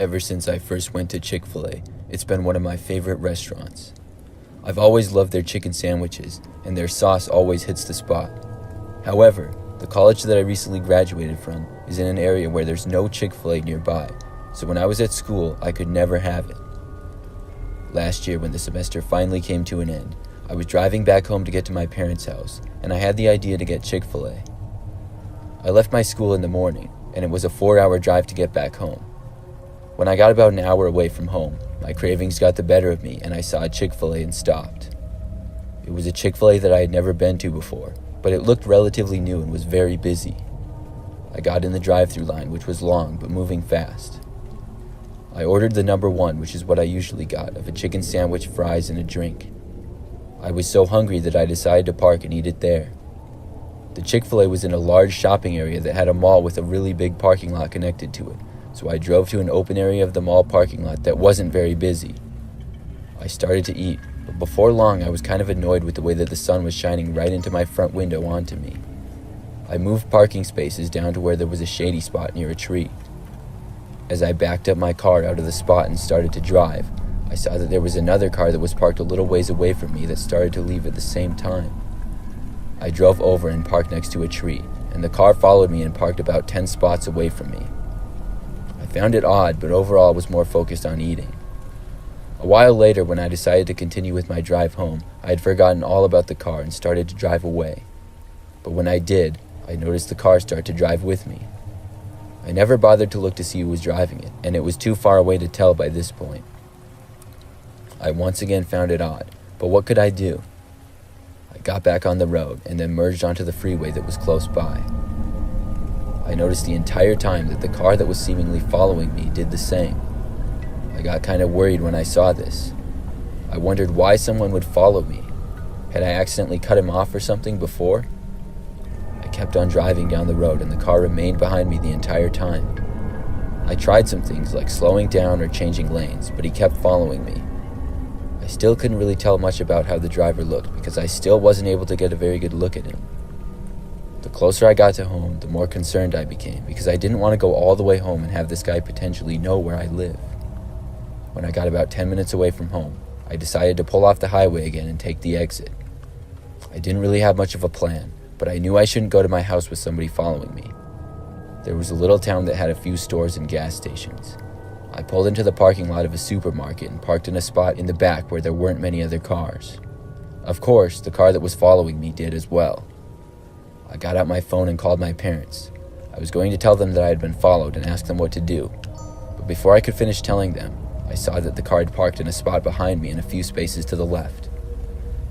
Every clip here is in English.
Ever since I first went to Chick-fil-A, it's been one of my favorite restaurants. I've always loved their chicken sandwiches, and their sauce always hits the spot. However, the college that I recently graduated from is in an area where there's no Chick-fil-A nearby, so when I was at school, I could never have it. Last year, when the semester finally came to an end, I was driving back home to get to my parents' house, and I had the idea to get Chick-fil-A. I left my school in the morning, and it was a 4-hour drive to get back home. When I got about an hour away from home, my cravings got the better of me and I saw a Chick-fil-A and stopped. It was a Chick-fil-A that I had never been to before, but it looked relatively new and was very busy. I got in the drive-thru line, which was long but moving fast. I ordered the number 1, which is what I usually got, of a chicken sandwich, fries, and a drink. I was so hungry that I decided to park and eat it there. The Chick-fil-A was in a large shopping area that had a mall with a really big parking lot connected to it, so I drove to an open area of the mall parking lot that wasn't very busy. I started to eat, but before long I was kind of annoyed with the way that the sun was shining right into my front window onto me. I moved parking spaces down to where there was a shady spot near a tree. As I backed up my car out of the spot and started to drive, I saw that there was another car that was parked a little ways away from me that started to leave at the same time. I drove over and parked next to a tree, and the car followed me and parked about 10 spots away from me. I found it odd, but overall was more focused on eating. A while later, when I decided to continue with my drive home, I had forgotten all about the car and started to drive away. But when I did, I noticed the car start to drive with me. I never bothered to look to see who was driving it, and it was too far away to tell by this point. I once again found it odd, but what could I do? I got back on the road and then merged onto the freeway that was close by. I noticed the entire time that the car that was seemingly following me did the same. I got kind of worried when I saw this. I wondered why someone would follow me. Had I accidentally cut him off or something before? I kept on driving down the road and the car remained behind me the entire time. I tried some things like slowing down or changing lanes, but he kept following me. I still couldn't really tell much about how the driver looked because I still wasn't able to get a very good look at him. The closer I got to home, the more concerned I became because I didn't want to go all the way home and have this guy potentially know where I live. When I got about 10 minutes away from home, I decided to pull off the highway again and take the exit. I didn't really have much of a plan, but I knew I shouldn't go to my house with somebody following me. There was a little town that had a few stores and gas stations. I pulled into the parking lot of a supermarket and parked in a spot in the back where there weren't many other cars. Of course, the car that was following me did as well. I got out my phone and called my parents. I was going to tell them that I had been followed and ask them what to do, but before I could finish telling them, I saw that the car had parked in a spot behind me and a few spaces to the left.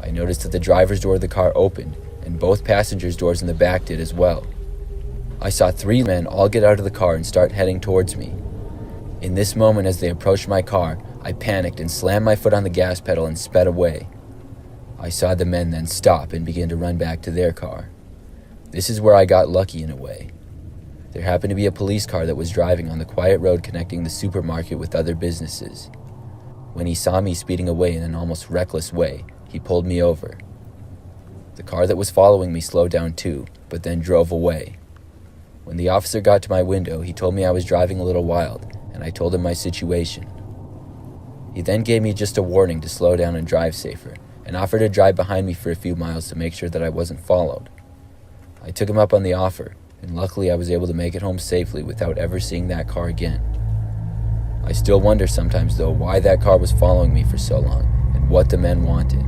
I noticed that the driver's door of the car opened, and both passengers' doors in the back did as well. I saw 3 men all get out of the car and start heading towards me. In this moment, as they approached my car, I panicked and slammed my foot on the gas pedal and sped away. I saw the men then stop and begin to run back to their car. This is where I got lucky in a way. There happened to be a police car that was driving on the quiet road connecting the supermarket with other businesses. When he saw me speeding away in an almost reckless way, he pulled me over. The car that was following me slowed down too, but then drove away. When the officer got to my window, he told me I was driving a little wild, and I told him my situation. He then gave me just a warning to slow down and drive safer, and offered to drive behind me for a few miles to make sure that I wasn't followed. I took him up on the offer, and luckily I was able to make it home safely without ever seeing that car again. I still wonder sometimes though why that car was following me for so long, and what the men wanted.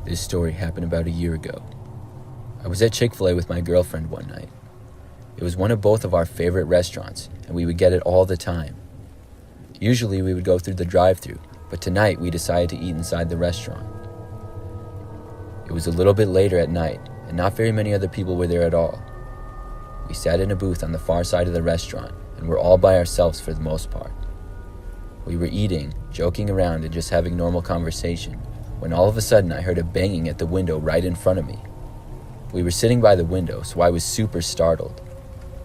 This story happened about a year ago. I was at Chick-fil-A with my girlfriend one night. It was one of both of our favorite restaurants, and we would get it all the time. Usually we would go through the drive-thru, but tonight we decided to eat inside the restaurant. It was a little bit later at night, and not very many other people were there at all. We sat in a booth on the far side of the restaurant, and were all by ourselves for the most part. We were eating, joking around, and just having normal conversation, when all of a sudden I heard a banging at the window right in front of me. We were sitting by the window, so I was super startled.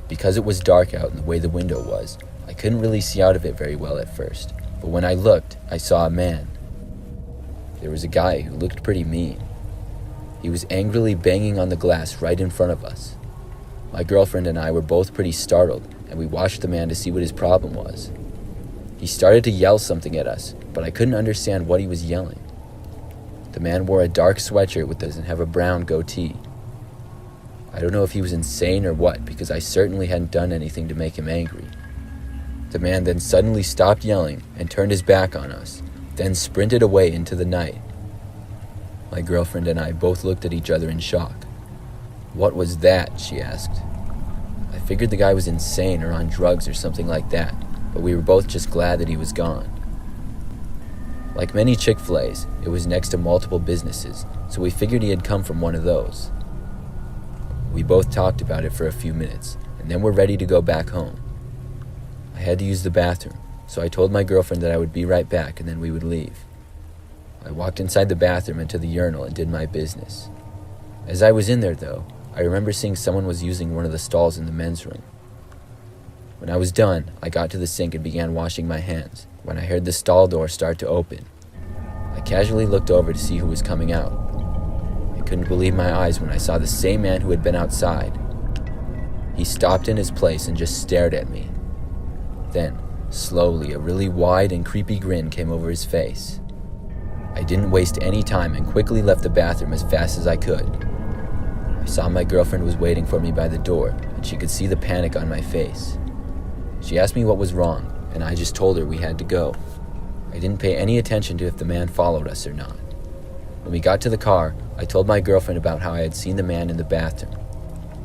Because it was dark out and the way the window was, I couldn't really see out of it very well at first, but when I looked, I saw a man. there was a guy who looked pretty mean. He was angrily banging on the glass right in front of us. My girlfriend and I were both pretty startled, and we watched the man to see what his problem was. He started to yell something at us, but I couldn't understand what he was yelling. The man wore a dark sweatshirt with us and have a brown goatee. I don't know if he was insane or what, because I certainly hadn't done anything to make him angry. The man then suddenly stopped yelling and turned his back on us, then sprinted away into the night. My girlfriend and I both looked at each other in shock. "What was that?" she asked. I figured the guy was insane or on drugs or something like that, but we were both just glad that he was gone. Like many Chick-fil-A's, it was next to multiple businesses, so we figured he had come from one of those. We both talked about it for a few minutes, and then were ready to go back home. I had to use the bathroom, so I told my girlfriend that I would be right back and then we would leave. I walked inside the bathroom and to the urinal and did my business. As I was in there, though, I remember seeing someone was using one of the stalls in the men's room. When I was done, I got to the sink and began washing my hands when I heard the stall door start to open. I casually looked over to see who was coming out. I couldn't believe my eyes when I saw the same man who had been outside. He stopped in his place and just stared at me. Then, slowly, a really wide and creepy grin came over his face. I didn't waste any time and quickly left the bathroom as fast as I could. I saw my girlfriend was waiting for me by the door, and she could see the panic on my face. She asked me what was wrong, and I just told her we had to go. I didn't pay any attention to if the man followed us or not. When we got to the car, I told my girlfriend about how I had seen the man in the bathroom.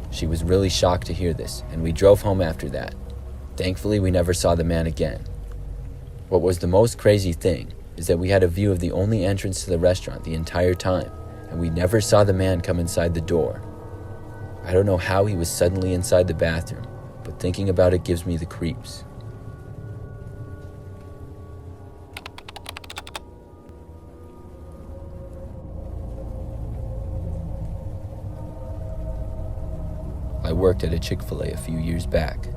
She was really shocked to hear this, and we drove home after that. Thankfully, we never saw the man again. What was the most crazy thing is that we had a view of the only entrance to the restaurant the entire time, and we never saw the man come inside the door. I don't know how he was suddenly inside the bathroom, but thinking about it gives me the creeps. I worked at a Chick-fil-A a few years back.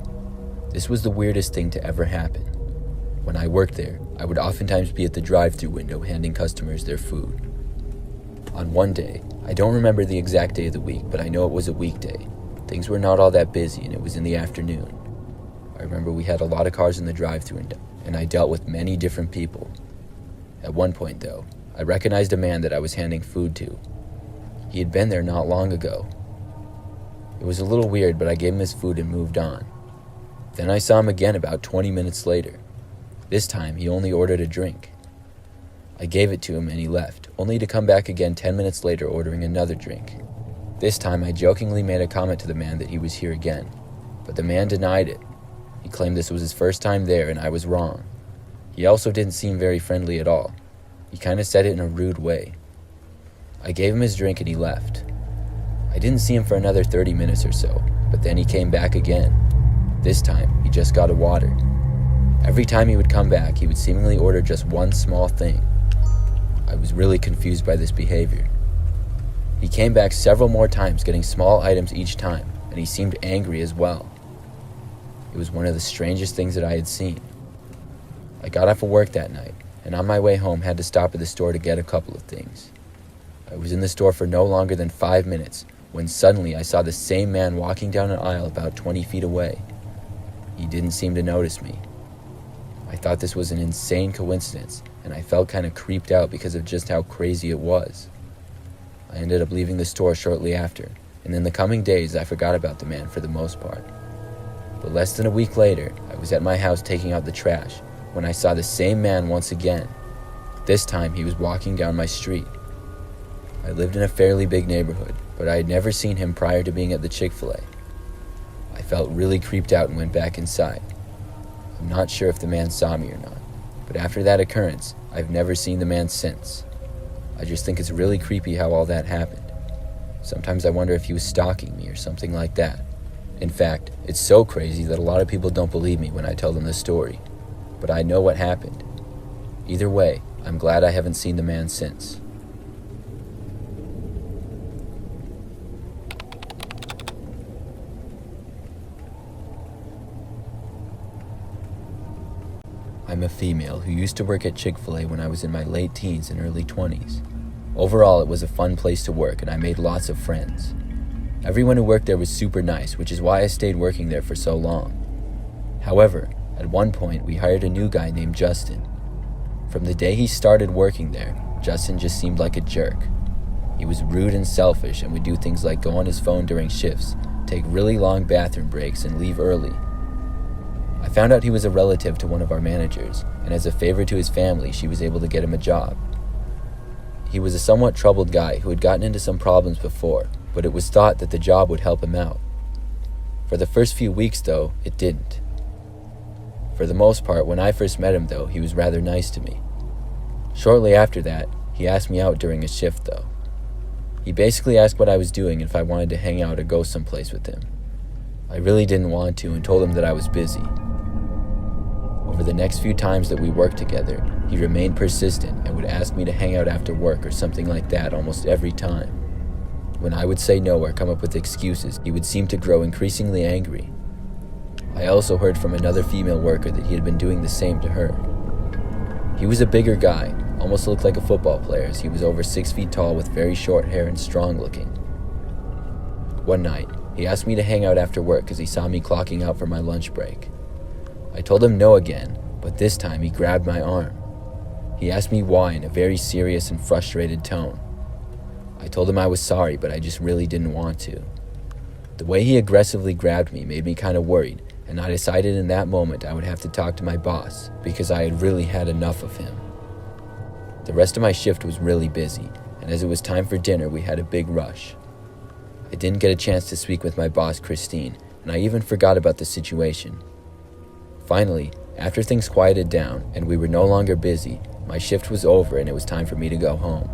This was the weirdest thing to ever happen. When I worked there, I would oftentimes be at the drive-thru window handing customers their food. On one day, I don't remember the exact day of the week, but I know it was a weekday. Things were not all that busy and it was in the afternoon. I remember we had a lot of cars in the drive-thru window, and I dealt with many different people. At one point, though, I recognized a man that I was handing food to. He had been there not long ago. It was a little weird, but I gave him his food and moved on. Then I saw him again about 20 minutes later. This time, he only ordered a drink. I gave it to him and he left, only to come back again 10 minutes later ordering another drink. This time, I jokingly made a comment to the man that he was here again, but the man denied it. He claimed this was his first time there and I was wrong. He also didn't seem very friendly at all. He kind of said it in a rude way. I gave him his drink and he left. I didn't see him for another 30 minutes or so, but then he came back again. This time, he just got a water. Every time he would come back, he would seemingly order just one small thing. I was really confused by this behavior. He came back several more times, getting small items each time, and he seemed angry as well. It was one of the strangest things that I had seen. I got off of work that night, and on my way home had to stop at the store to get a couple of things. I was in the store for no longer than 5 minutes, when suddenly I saw the same man walking down an aisle about 20 feet away. He didn't seem to notice me. I thought this was an insane coincidence, and I felt kind of creeped out because of just how crazy it was. I ended up leaving the store shortly after, and in the coming days I forgot about the man for the most part. But less than a week later, I was at my house taking out the trash when I saw the same man once again. This time he was walking down my street. I lived in a fairly big neighborhood, but I had never seen him prior to being at the Chick-fil-A. I felt really creeped out and went back inside. I'm not sure if the man saw me or not, but after that occurrence, I've never seen the man since. I just think it's really creepy how all that happened. Sometimes I wonder if he was stalking me or something like that. In fact, it's so crazy that a lot of people don't believe me when I tell them the story, but I know what happened. Either way, I'm glad I haven't seen the man since. I'm a female who used to work at Chick-fil-A when I was in my late teens and early 20s. Overall, it was a fun place to work and I made lots of friends. Everyone who worked there was super nice, which is why I stayed working there for so long. However, at one point, we hired a new guy named Justin. From the day he started working there, Justin just seemed like a jerk. He was rude and selfish and would do things like go on his phone during shifts, take really long bathroom breaks, and leave early. I found out he was a relative to one of our managers, and as a favor to his family, she was able to get him a job. He was a somewhat troubled guy who had gotten into some problems before, but it was thought that the job would help him out. For the first few weeks, though, it didn't. For the most part, when I first met him, though, he was rather nice to me. Shortly after that, he asked me out during a shift, though. He basically asked what I was doing and if I wanted to hang out or go someplace with him. I really didn't want to and told him that I was busy. Over the next few times that we worked together, he remained persistent and would ask me to hang out after work or something like that almost every time. When I would say no or come up with excuses, he would seem to grow increasingly angry. I also heard from another female worker that he had been doing the same to her. He was a bigger guy, almost looked like a football player as he was over 6 feet tall with very short hair and strong looking. One night, he asked me to hang out after work because he saw me clocking out for my lunch break. I told him no again, but this time he grabbed my arm. He asked me why in a very serious and frustrated tone. I told him I was sorry, but I just really didn't want to. The way he aggressively grabbed me made me kind of worried, and I decided in that moment I would have to talk to my boss because I had really had enough of him. The rest of my shift was really busy, and as it was time for dinner, we had a big rush. I didn't get a chance to speak with my boss, Christine, and I even forgot about the situation. Finally, after things quieted down and we were no longer busy, my shift was over and it was time for me to go home.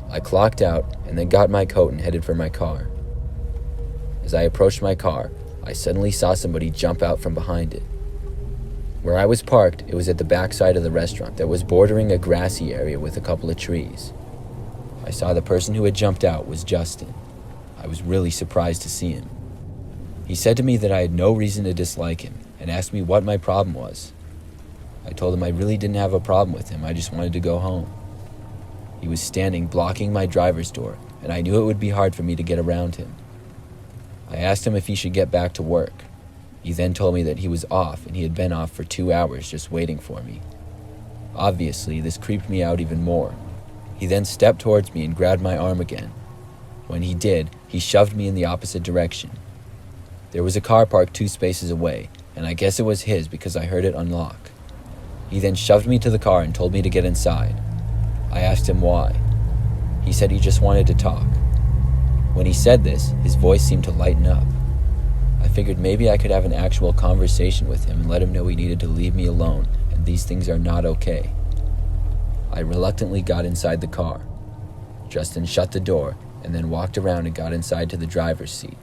I clocked out and then got my coat and headed for my car. As I approached my car, I suddenly saw somebody jump out from behind it. Where I was parked, it was at the back side of the restaurant that was bordering a grassy area with a couple of trees. I saw the person who had jumped out was Justin. I was really surprised to see him. He said to me that I had no reason to dislike him and asked me what my problem was. I told him I really didn't have a problem with him, I just wanted to go home. He was standing blocking my driver's door, and I knew it would be hard for me to get around him. I asked him if he should get back to work. He then told me that he was off and he had been off for 2 hours just waiting for me. Obviously, this creeped me out even more. He then stepped towards me and grabbed my arm again. When he did, he shoved me in the opposite direction. There was a car parked 2 spaces away, and I guess it was his because I heard it unlock. He then shoved me to the car and told me to get inside. I asked him why. He said he just wanted to talk. When he said this, his voice seemed to lighten up. I figured maybe I could have an actual conversation with him and let him know he needed to leave me alone and these things are not okay. I reluctantly got inside the car. Justin shut the door and then walked around and got inside to the driver's seat.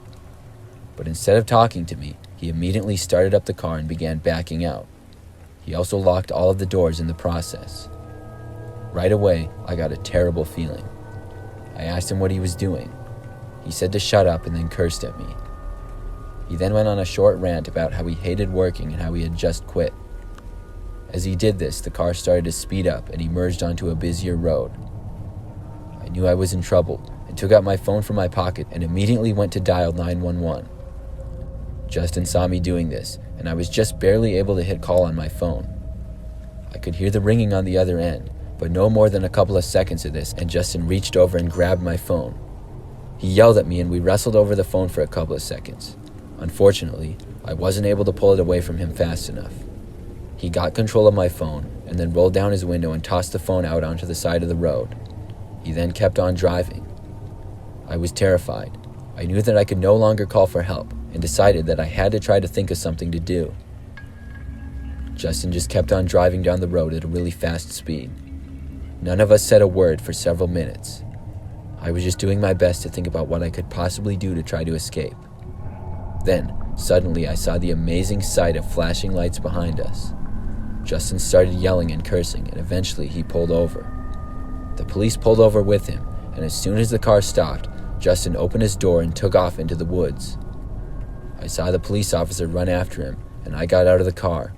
But instead of talking to me, he immediately started up the car and began backing out. He also locked all of the doors in the process. Right away, I got a terrible feeling. I asked him what he was doing. He said to shut up and then cursed at me. He then went on a short rant about how he hated working and how he had just quit. As he did this, the car started to speed up and he merged onto a busier road. I knew I was in trouble and took out my phone from my pocket and immediately went to dial 911. Justin saw me doing this, and I was just barely able to hit call on my phone. I could hear the ringing on the other end, but no more than a couple of seconds of this, and Justin reached over and grabbed my phone. He yelled at me and we wrestled over the phone for a couple of seconds. Unfortunately, I wasn't able to pull it away from him fast enough. He got control of my phone and then rolled down his window and tossed the phone out onto the side of the road. He then kept on driving. I was terrified. I knew that I could no longer call for help and decided that I had to try to think of something to do. Justin just kept on driving down the road at a really fast speed. None of us said a word for several minutes. I was just doing my best to think about what I could possibly do to try to escape. Then, suddenly I saw the amazing sight of flashing lights behind us. Justin started yelling and cursing, and eventually he pulled over. The police pulled over with him, and as soon as the car stopped, Justin opened his door and took off into the woods. I saw the police officer run after him, and I got out of the car.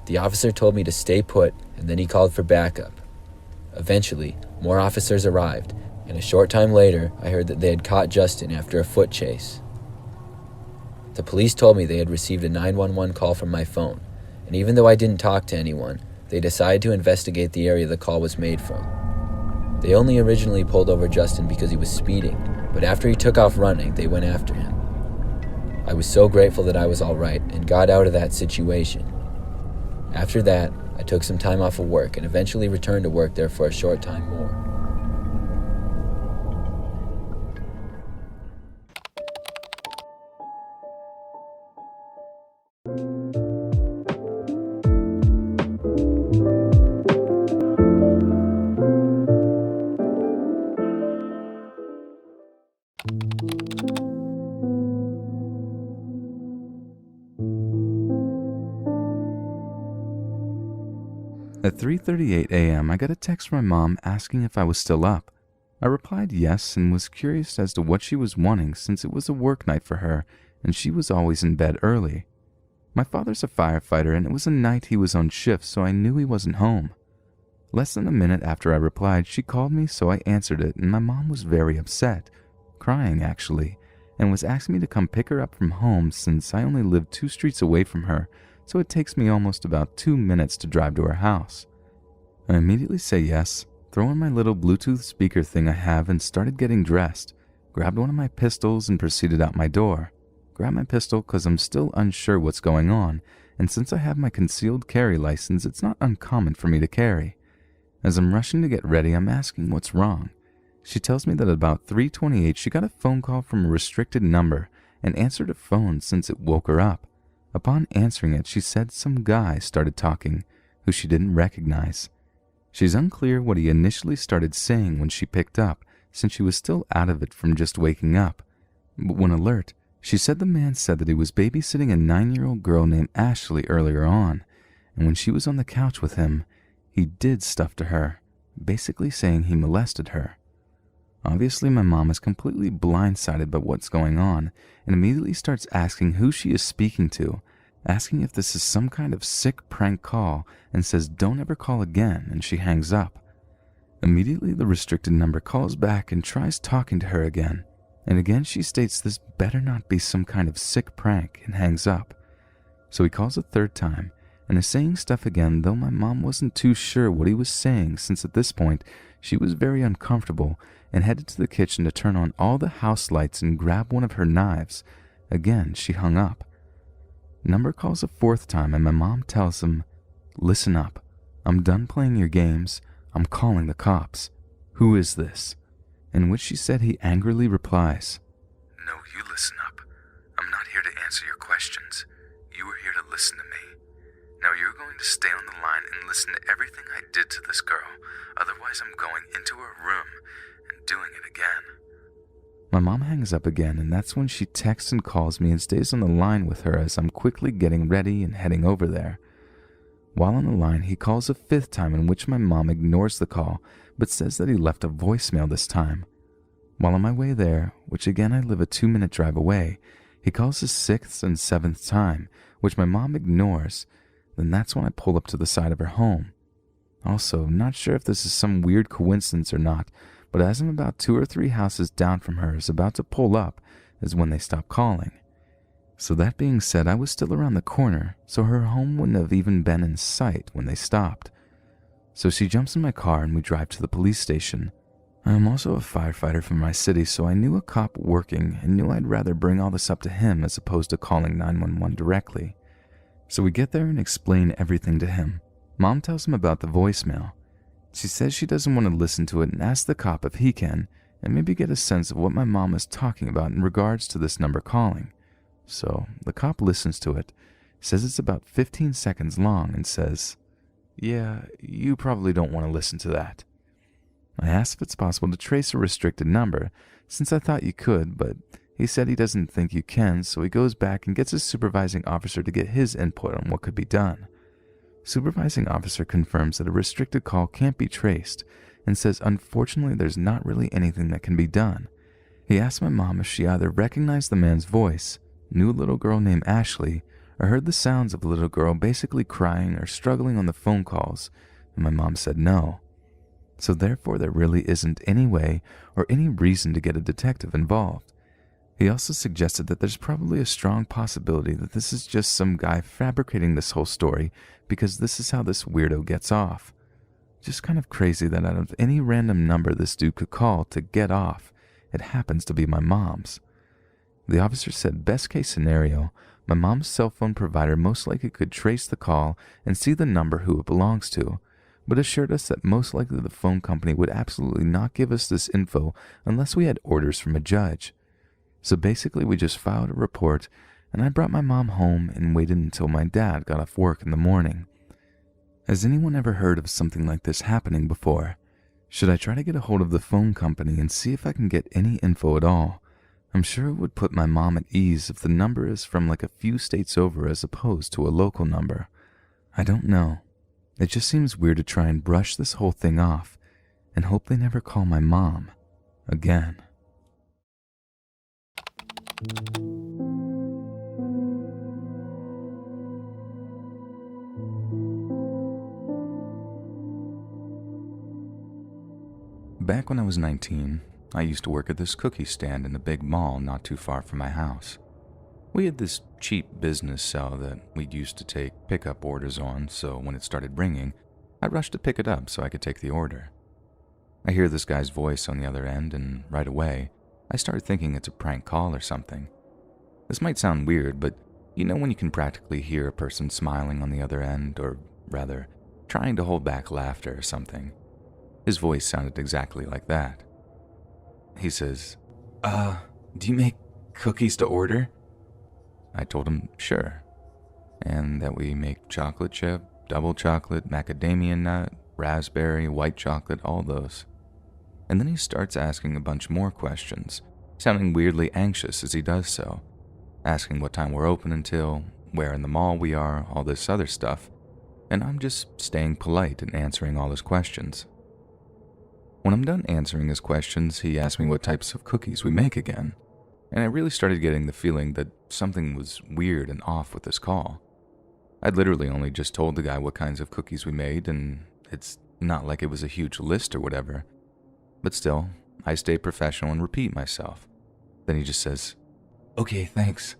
The officer told me to stay put, and then he called for backup. Eventually, more officers arrived, and a short time later, I heard that they had caught Justin after a foot chase. The police told me they had received a 911 call from my phone, and even though I didn't talk to anyone, they decided to investigate the area the call was made from. They only originally pulled over Justin because he was speeding, but after he took off running, they went after him. I was so grateful that I was all right and got out of that situation. After that, I took some time off of work and eventually returned to work there for a short time more. At 3:38 a.m., I got a text from my mom asking if I was still up. I replied yes and was curious as to what she was wanting since it was a work night for her and she was always in bed early. My father's a firefighter and it was a night he was on shift, so I knew he wasn't home. Less than a minute after I replied, she called me, so I answered it, and my mom was very upset, crying actually, and was asking me to come pick her up from home since I only lived 2 streets away from her, so it takes me almost about 2 minutes to drive to her house. I immediately say yes, throw in my little Bluetooth speaker thing I have and started getting dressed, grabbed one of my pistols and proceeded out my door. Grabbed my pistol because I'm still unsure what's going on, and since I have my concealed carry license, it's not uncommon for me to carry. As I'm rushing to get ready, I'm asking what's wrong. She tells me that at about 3:28 she got a phone call from a restricted number and answered a phone since it woke her up. Upon answering it, she said some guy started talking, who she didn't recognize. She's unclear what he initially started saying when she picked up, since she was still out of it from just waking up. But when alert, she said the man said that he was babysitting a 9-year-old girl named Ashley earlier on, and when she was on the couch with him, he did stuff to her, basically saying he molested her. Obviously, my mom is completely blindsided by what's going on and immediately starts asking who she is speaking to, asking if this is some kind of sick prank call, and says don't ever call again, and she hangs up. Immediately, the restricted number calls back and tries talking to her again, and again she states this better not be some kind of sick prank and hangs up. So he calls a third time and is saying stuff again, though my mom wasn't too sure what he was saying since at this point she was very uncomfortable and headed to the kitchen to turn on all the house lights and grab one of her knives. Again, she hung up. Number calls a fourth time and my mom tells him, "Listen up. I'm done playing your games. I'm calling the cops. Who is this?" In which she said he angrily replies, "No, you listen up. I'm not here to answer your questions. You are here to listen to me. Now you're going to stay on the line and listen to everything I did to this girl. Otherwise I'm going into her room and doing it again." My mom hangs up again, and that's when she texts and calls me and stays on the line with her as I'm quickly getting ready and heading over there. While on the line, he calls a fifth time, in which my mom ignores the call, but says that he left a voicemail this time. While on my way there, which again I live a 2-minute drive away, he calls a sixth and seventh time, which my mom ignores. Then that's when I pull up to the side of her home. Also, not sure if this is some weird coincidence or not, but as I'm about 2 or 3 houses down from her is about to pull up is when they stop calling. So that being said, I was still around the corner, so her home wouldn't have even been in sight when they stopped. So she jumps in my car and we drive to the police station. I am also a firefighter from my city, so I knew a cop working and knew I'd rather bring all this up to him as opposed to calling 911 directly. So we get there and explain everything to him. Mom tells him about the voicemail. She says she doesn't want to listen to it and asks the cop if he can, and maybe get a sense of what my mom is talking about in regards to this number calling. So the cop listens to it, says it's about 15 seconds long, and says, "Yeah, you probably don't want to listen to that." I asked if it's possible to trace a restricted number, since I thought you could, but he said he doesn't think you can, so he goes back and gets his supervising officer to get his input on what could be done. Supervising officer confirms that a restricted call can't be traced and says unfortunately there's not really anything that can be done. He asked my mom if she either recognized the man's voice, knew a little girl named Ashley, I heard the sounds of a little girl basically crying or struggling on the phone calls, and my mom said no. So therefore there really isn't any way or any reason to get a detective involved. He also suggested that there's probably a strong possibility that this is just some guy fabricating this whole story because this is how this weirdo gets off. Just kind of crazy that out of any random number this dude could call to get off, it happens to be my mom's. The officer said best case scenario, my mom's cell phone provider most likely could trace the call and see the number who it belongs to, but assured us that most likely the phone company would absolutely not give us this info unless we had orders from a judge. So basically we just filed a report, and I brought my mom home and waited until my dad got off work in the morning. Has anyone ever heard of something like this happening before? Should I try to get a hold of the phone company and see if I can get any info at all? I'm sure it would put my mom at ease if the number is from like a few states over as opposed to a local number. I don't know. It just seems weird to try and brush this whole thing off and hope they never call my mom again. Back when I was 19, I used to work at this cookie stand in the big mall not too far from my house. We had this cheap business cell that we'd used to take pickup orders on, so when it started ringing, I'd rush to pick it up so I could take the order. I hear this guy's voice on the other end, and right away, I start thinking it's a prank call or something. This might sound weird, but you know when you can practically hear a person smiling on the other end, or rather, trying to hold back laughter or something. His voice sounded exactly like that. He says, do you make cookies to order? I told him, sure, and that we make chocolate chip, double chocolate, macadamia nut, raspberry, white chocolate, all those. And then he starts asking a bunch more questions, sounding weirdly anxious as he does so, asking what time we're open until, where in the mall we are, all this other stuff, and I'm just staying polite and answering all his questions. When I'm done answering his questions, he asked me what types of cookies we make again, and I really started getting the feeling that something was weird and off with this call. I'd literally only just told the guy what kinds of cookies we made, and it's not like it was a huge list or whatever. But still, I stay professional and repeat myself. Then he just says, okay, thanks,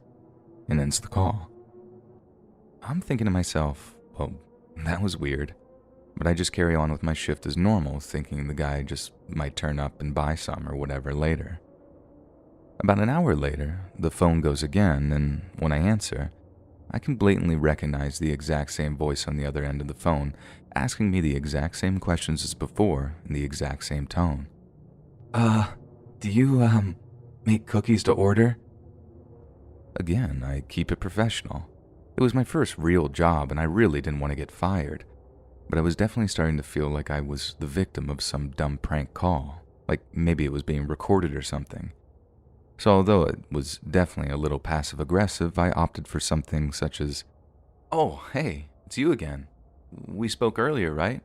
and ends the call. I'm thinking to myself, well, that was weird. But I just carry on with my shift as normal, thinking the guy just might turn up and buy some or whatever later. About an hour later, the phone goes again, and when I answer, I can blatantly recognize the exact same voice on the other end of the phone, asking me the exact same questions as before in the exact same tone. Do you, make cookies to order? Again, I keep it professional. It was my first real job, and I really didn't want to get fired. But I was definitely starting to feel like I was the victim of some dumb prank call, like maybe it was being recorded or something. So although it was definitely a little passive-aggressive, I opted for something such as, oh, hey, it's you again. We spoke earlier, right?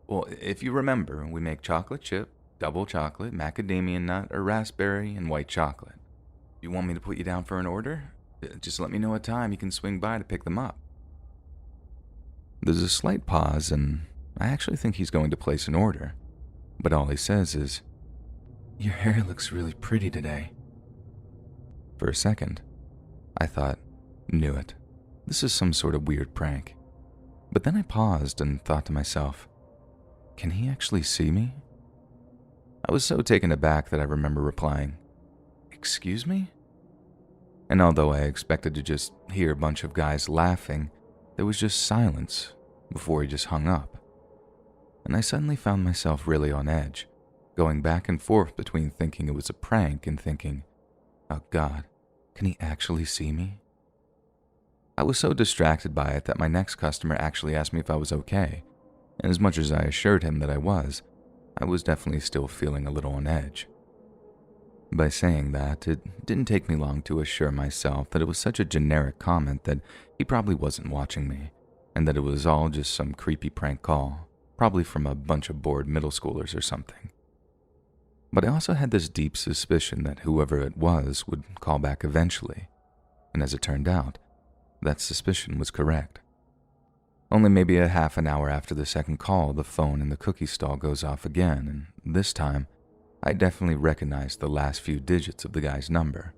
Well, if you remember, we make chocolate chip, double chocolate, macadamia nut, or raspberry, and white chocolate. You want me to put you down for an order? Just let me know a time you can swing by to pick them up. There's a slight pause, and I actually think he's going to place an order. But all he says is, your hair looks really pretty today. For a second, I thought, knew it. This is some sort of weird prank. But then I paused and thought to myself, can he actually see me? I was so taken aback that I remember replying, excuse me? And although I expected to just hear a bunch of guys laughing, there was just silence before he just hung up. And I suddenly found myself really on edge, going back and forth between thinking it was a prank and thinking, oh God, can he actually see me? I was so distracted by it that my next customer actually asked me if I was okay, and as much as I assured him that I was definitely still feeling a little on edge. By saying that, it didn't take me long to assure myself that it was such a generic comment that he probably wasn't watching me, and that it was all just some creepy prank call, probably from a bunch of bored middle schoolers or something. But I also had this deep suspicion that whoever it was would call back eventually, and as it turned out, that suspicion was correct. Only maybe a half an hour after the second call, the phone in the cookie stall goes off again, and this time, I definitely recognized the last few digits of the guy's number.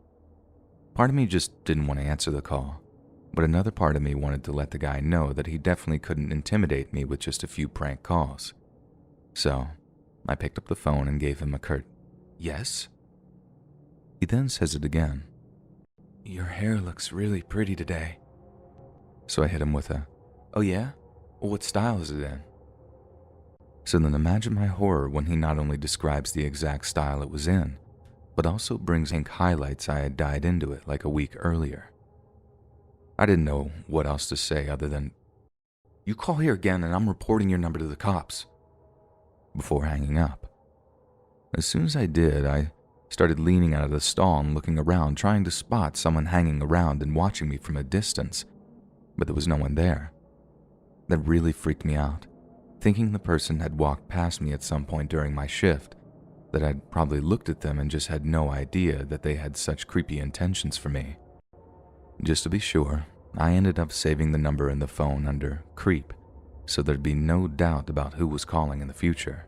Part of me just didn't want to answer the call, but another part of me wanted to let the guy know that he definitely couldn't intimidate me with just a few prank calls. So, I picked up the phone and gave him a curt, "Yes?" He then says it again. "Your hair looks really pretty today." So I hit him with a, "Oh yeah? Well, what style is it in?" So then imagine my horror when he not only describes the exact style it was in, but also brings ink highlights I had dyed into it like a week earlier. I didn't know what else to say other than, "You call here again and I'm reporting your number to the cops," before hanging up. As soon as I did, I started leaning out of the stall and looking around, trying to spot someone hanging around and watching me from a distance, but there was no one there. That really freaked me out, thinking the person had walked past me at some point during my shift, that I'd probably looked at them and just had no idea that they had such creepy intentions for me. Just to be sure, I ended up saving the number in the phone under creep, so there'd be no doubt about who was calling in the future.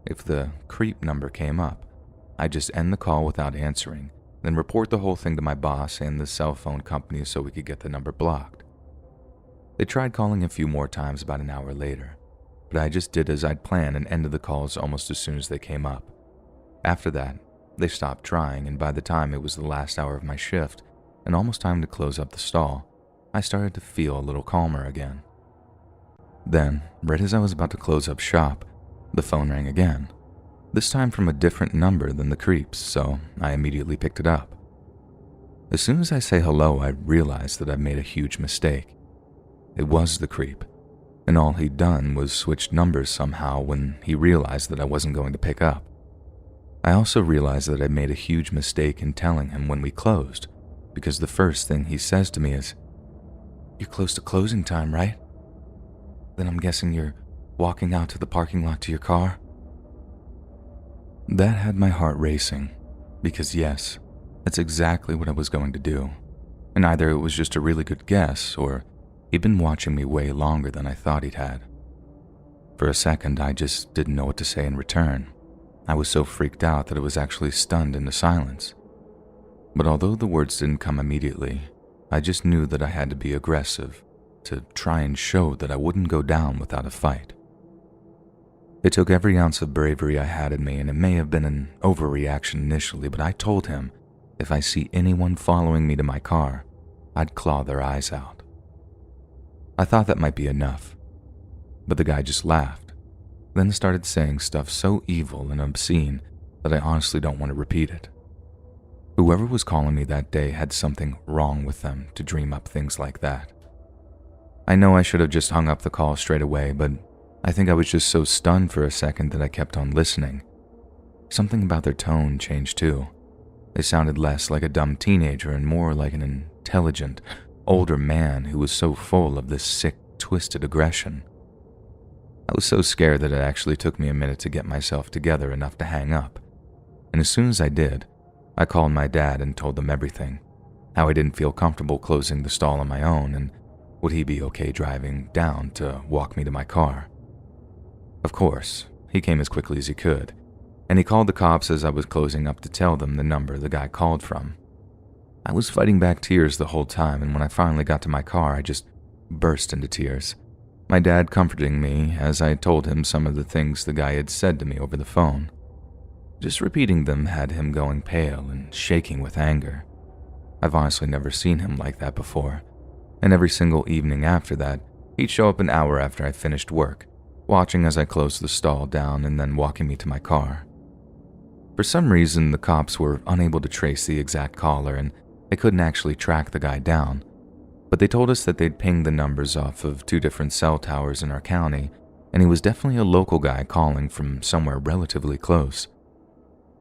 If the creep number came up, I'd just end the call without answering, then report the whole thing to my boss and the cell phone company so we could get the number blocked. They tried calling a few more times about an hour later, but I just did as I'd planned and ended the calls almost as soon as they came up. After that, they stopped trying, and by the time it was the last hour of my shift and almost time to close up the stall, I started to feel a little calmer again. Then, right as I was about to close up shop, the phone rang again, this time from a different number than the creeps, so I immediately picked it up. As soon as I say hello, I realized that I'd made a huge mistake. It was the creep, and all he'd done was switch numbers somehow when he realized that I wasn't going to pick up. I also realized that I'd made a huge mistake in telling him when we closed, because the first thing he says to me is, "You're close to closing time, right? Then I'm guessing you're walking out to the parking lot to your car?" That had my heart racing, because yes, that's exactly what I was going to do, and either it was just a really good guess, or he'd been watching me way longer than I thought he'd had. For a second, I just didn't know what to say in return. I was so freaked out that I was actually stunned into silence. But although the words didn't come immediately, I just knew that I had to be aggressive, to try and show that I wouldn't go down without a fight. It took every ounce of bravery I had in me, and it may have been an overreaction initially, but I told him if I see anyone following me to my car, I'd claw their eyes out. I thought that might be enough, but the guy just laughed, then started saying stuff so evil and obscene that I honestly don't want to repeat it. Whoever was calling me that day had something wrong with them to dream up things like that. I know I should have just hung up the call straight away, but I think I was just so stunned for a second that I kept on listening. Something about their tone changed too. They sounded less like a dumb teenager and more like an intelligent, older man who was so full of this sick, twisted aggression. I was so scared that it actually took me a minute to get myself together enough to hang up. And as soon as I did, I called my dad and told them everything. How I didn't feel comfortable closing the stall on my own, and would he be okay driving down to walk me to my car. Of course, he came as quickly as he could, and he called the cops as I was closing up to tell them the number the guy called from. I was fighting back tears the whole time, and when I finally got to my car, I just burst into tears. My dad comforting me as I told him some of the things the guy had said to me over the phone. Just repeating them had him going pale and shaking with anger. I've honestly never seen him like that before, and every single evening after that, he'd show up an hour after I finished work, watching as I closed the stall down and then walking me to my car. For some reason, the cops were unable to trace the exact caller and they couldn't actually track the guy down, but they told us that they'd pinged the numbers off of 2 different cell towers in our county, and he was definitely a local guy calling from somewhere relatively close.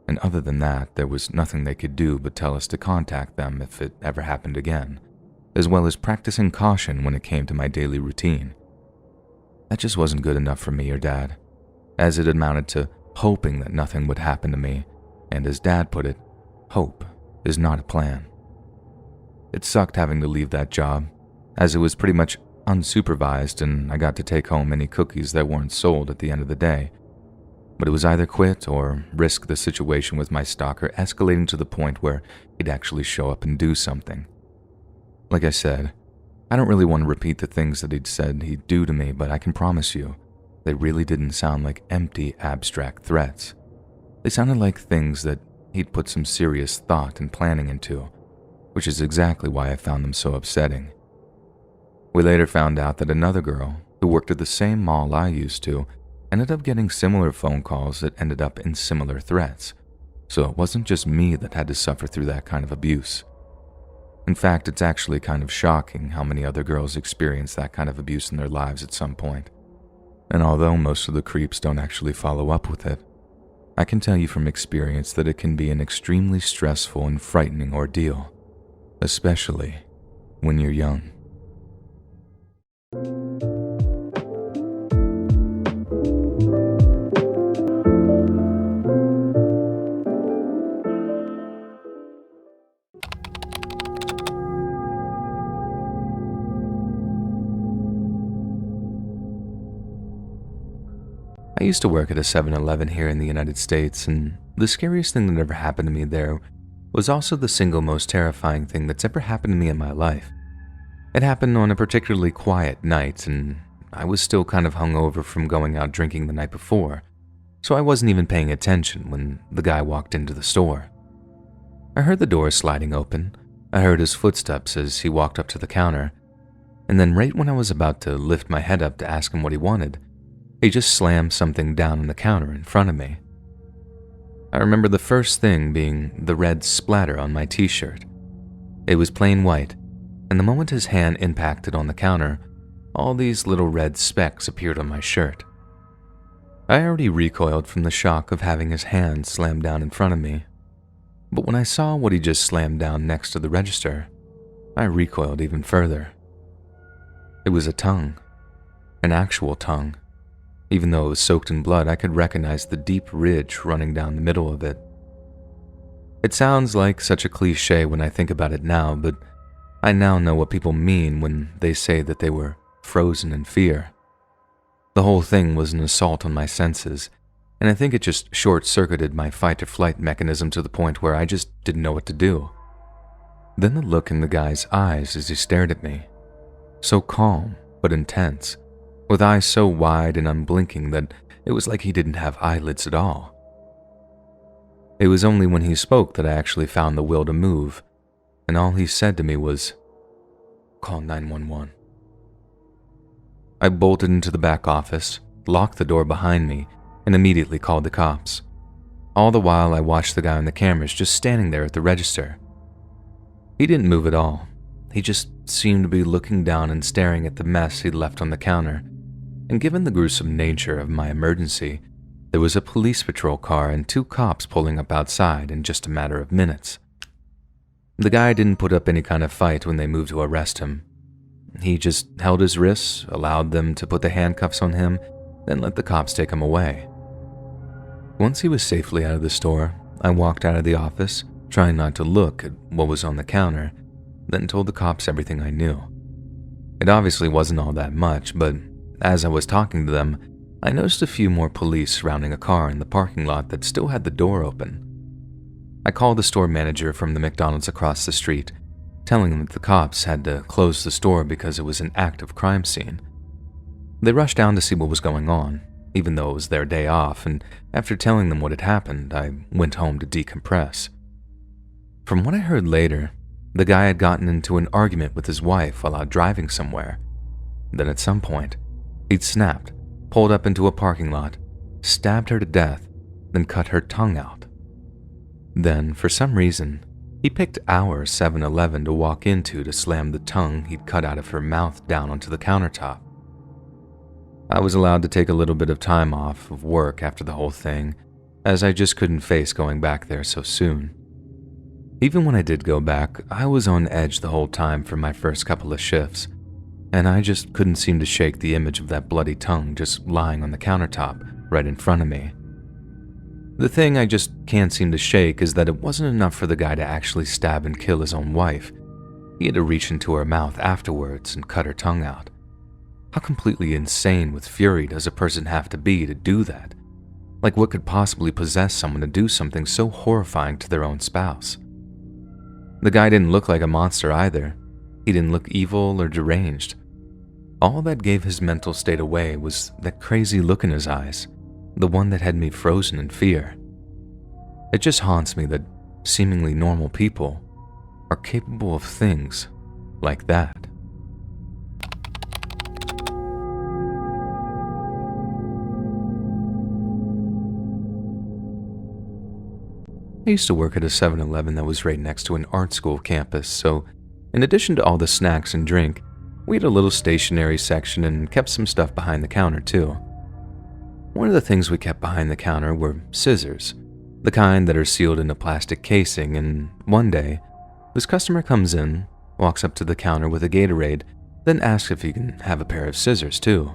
And other than that, there was nothing they could do but tell us to contact them if it ever happened again, as well as practicing caution when it came to my daily routine. That just wasn't good enough for me or Dad, as it amounted to hoping that nothing would happen to me, and as Dad put it, hope is not a plan. It sucked having to leave that job, as it was pretty much unsupervised and I got to take home any cookies that weren't sold at the end of the day. But it was either quit or risk the situation with my stalker escalating to the point where he'd actually show up and do something. Like I said, I don't really want to repeat the things that he'd said he'd do to me, but I can promise you, they really didn't sound like empty, abstract threats. They sounded like things that he'd put some serious thought and planning into, which is exactly why I found them so upsetting. We later found out that another girl, who worked at the same mall I used to, ended up getting similar phone calls that ended up in similar threats, so it wasn't just me that had to suffer through that kind of abuse. In fact, it's actually kind of shocking how many other girls experience that kind of abuse in their lives at some point. And although most of the creeps don't actually follow up with it, I can tell you from experience that it can be an extremely stressful and frightening ordeal, especially when you're young. I used to work at a 7-Eleven here in the United States, and the scariest thing that ever happened to me there was also the single most terrifying thing that's ever happened to me in my life. It happened on a particularly quiet night, and I was still kind of hungover from going out drinking the night before, so I wasn't even paying attention when the guy walked into the store. I heard the door sliding open, I heard his footsteps as he walked up to the counter, and then right when I was about to lift my head up to ask him what he wanted, he just slammed something down on the counter in front of me. I remember the first thing being the red splatter on my t-shirt. It was plain white, and the moment his hand impacted on the counter, all these little red specks appeared on my shirt. I already recoiled from the shock of having his hand slammed down in front of me, but when I saw what he just slammed down next to the register, I recoiled even further. It was a tongue, an actual tongue. Even though it was soaked in blood, I could recognize the deep ridge running down the middle of it. It sounds like such a cliche when I think about it now, but I now know what people mean when they say that they were frozen in fear. The whole thing was an assault on my senses, and I think it just short-circuited my fight-or-flight mechanism to the point where I just didn't know what to do. Then the look in the guy's eyes as he stared at me, so calm but intense, with eyes so wide and unblinking that it was like he didn't have eyelids at all. It was only when he spoke that I actually found the will to move, and all he said to me was, "Call 911. I bolted into the back office, locked the door behind me, and immediately called the cops. All the while I watched the guy on the cameras just standing there at the register. He didn't move at all. He just seemed to be looking down and staring at the mess he'd left on the counter. And given the gruesome nature of my emergency, there was a police patrol car and 2 cops pulling up outside in just a matter of minutes. The guy didn't put up any kind of fight when they moved to arrest him. He just held his wrists, allowed them to put the handcuffs on him, then let the cops take him away. Once he was safely out of the store, I walked out of the office, trying not to look at what was on the counter, then told the cops everything I knew. It obviously wasn't all that much, but as I was talking to them, I noticed a few more police surrounding a car in the parking lot that still had the door open. I called the store manager from the McDonald's across the street, telling him that the cops had to close the store because it was an active crime scene. They rushed down to see what was going on, even though it was their day off, and after telling them what had happened, I went home to decompress. From what I heard later, the guy had gotten into an argument with his wife while out driving somewhere. Then at some point, he'd snapped, pulled up into a parking lot, stabbed her to death, then cut her tongue out. Then, for some reason, he picked our 7-Eleven to walk into to slam the tongue he'd cut out of her mouth down onto the countertop. I was allowed to take a little bit of time off of work after the whole thing, as I just couldn't face going back there so soon. Even when I did go back, I was on edge the whole time for my first couple of shifts, and I just couldn't seem to shake the image of that bloody tongue just lying on the countertop right in front of me. The thing I just can't seem to shake is that it wasn't enough for the guy to actually stab and kill his own wife. He had to reach into her mouth afterwards and cut her tongue out. How completely insane with fury does a person have to be to do that? Like, what could possibly possess someone to do something so horrifying to their own spouse? The guy didn't look like a monster either. He didn't look evil or deranged. All that gave his mental state away was that crazy look in his eyes, the one that had me frozen in fear. It just haunts me that seemingly normal people are capable of things like that. I used to work at a 7-Eleven that was right next to an art school campus, so in addition to all the snacks and drink, we had a little stationery section and kept some stuff behind the counter too. One of the things we kept behind the counter were scissors, the kind that are sealed in a plastic casing, and one day, this customer comes in, walks up to the counter with a Gatorade, then asks if he can have a pair of scissors too.